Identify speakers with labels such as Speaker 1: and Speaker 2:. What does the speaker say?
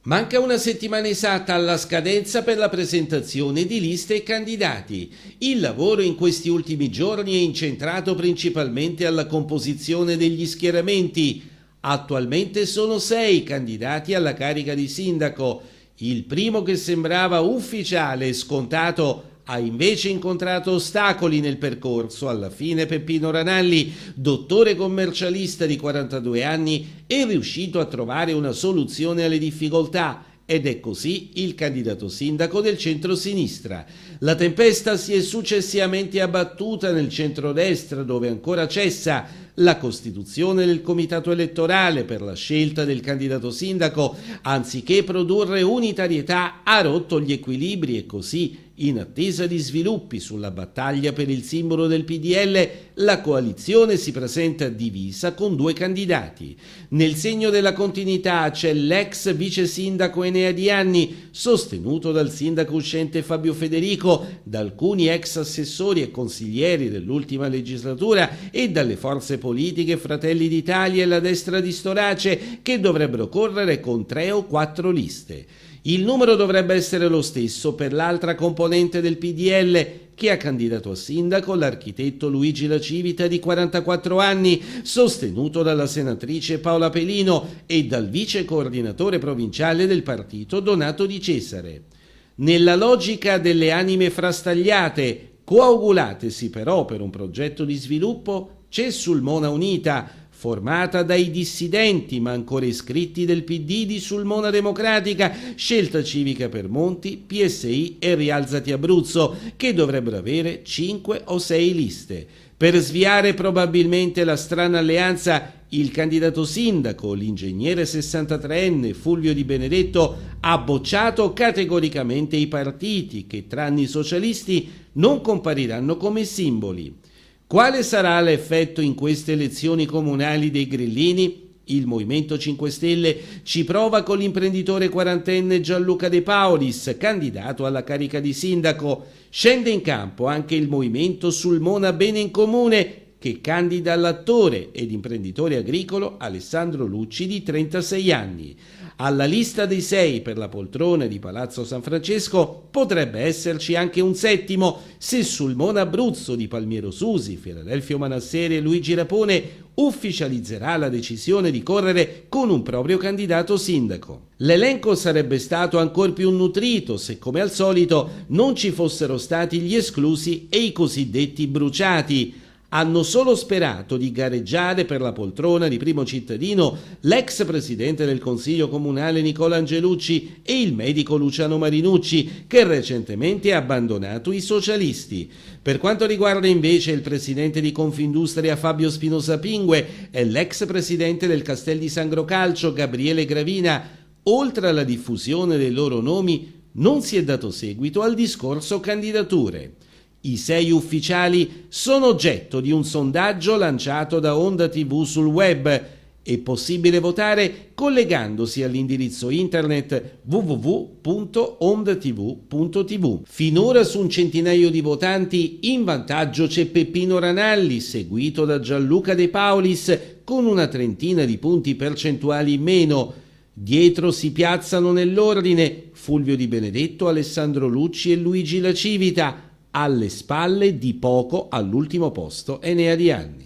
Speaker 1: Manca una settimana esatta alla scadenza per la presentazione di liste e candidati. Il lavoro in questi ultimi giorni è incentrato principalmente alla composizione degli schieramenti. Attualmente sono 6 candidati alla carica di sindaco. Il primo, che sembrava ufficiale e scontato, ha invece incontrato ostacoli nel percorso. Alla fine Peppino Ranalli, dottore commercialista di 42 anni, è riuscito a trovare una soluzione alle difficoltà ed è così il candidato sindaco del centro-sinistra. La tempesta si è successivamente abbattuta nel centrodestra, dove ancora cessa la costituzione del comitato elettorale per la scelta del candidato sindaco, anziché produrre unitarietà, ha rotto gli equilibri e così, in attesa di sviluppi sulla battaglia per il simbolo del PDL, la coalizione si presenta divisa con 2 candidati. Nel segno della continuità c'è l'ex vice sindaco Enea Di Anni, sostenuto dal sindaco uscente Fabio Federico, da alcuni ex assessori e consiglieri dell'ultima legislatura e dalle forze politiche Fratelli d'Italia e la destra di Storace, che dovrebbero correre con 3 o 4 liste. Il numero dovrebbe essere lo stesso per l'altra componente del PDL, che ha candidato a sindaco l'architetto Luigi La Civita di 44 anni, sostenuto dalla senatrice Paola Pelino e dal vice coordinatore provinciale del partito Donato Di Cesare. Nella logica delle anime frastagliate, coagulatesi però per un progetto di sviluppo, c'è Sulmona Unita, formata dai dissidenti ma ancora iscritti del PD di Sulmona Democratica, Scelta Civica per Monti, PSI e Rialzati Abruzzo, che dovrebbero avere 5 o 6 liste. Per sviare probabilmente la strana alleanza, il candidato sindaco, l'ingegnere 63enne Fulvio Di Benedetto, ha bocciato categoricamente i partiti che, tranne i socialisti, non compariranno come simboli. Quale sarà l'effetto in queste elezioni comunali dei grillini? Il Movimento 5 Stelle ci prova con l'imprenditore quarantenne Gianluca De Paulis, candidato alla carica di sindaco. Scende in campo anche il Movimento Sulmona Bene in Comune, che candida l'attore ed imprenditore agricolo Alessandro Lucci di 36 anni. Alla lista dei 6 per la poltrona di Palazzo San Francesco potrebbe esserci anche un settimo, se Sulmona Abruzzo di Palmiero Susi, Filadelfio Manasseri e Luigi Rapone ufficializzerà la decisione di correre con un proprio candidato sindaco. L'elenco sarebbe stato ancor più nutrito se, come al solito, non ci fossero stati gli esclusi e i cosiddetti bruciati. Hanno solo sperato di gareggiare per la poltrona di primo cittadino l'ex presidente del Consiglio Comunale Nicola Angelucci e il medico Luciano Marinucci, che recentemente ha abbandonato i socialisti. Per quanto riguarda invece il presidente di Confindustria Fabio Spinosa Pingue e l'ex presidente del Castel di Sangro Calcio Gabriele Gravina, oltre alla diffusione dei loro nomi, non si è dato seguito al discorso candidature. I 6 ufficiali sono oggetto di un sondaggio lanciato da Onda TV sul web. È possibile votare collegandosi all'indirizzo internet www.ondatv.tv. Finora su un centinaio di votanti in vantaggio c'è Peppino Ranalli, seguito da Gianluca De Paulis con una trentina di punti percentuali in meno. Dietro si piazzano nell'ordine Fulvio Di Benedetto, Alessandro Lucci e Luigi La Civita. Alle spalle di poco all'ultimo posto Enea Di Anni.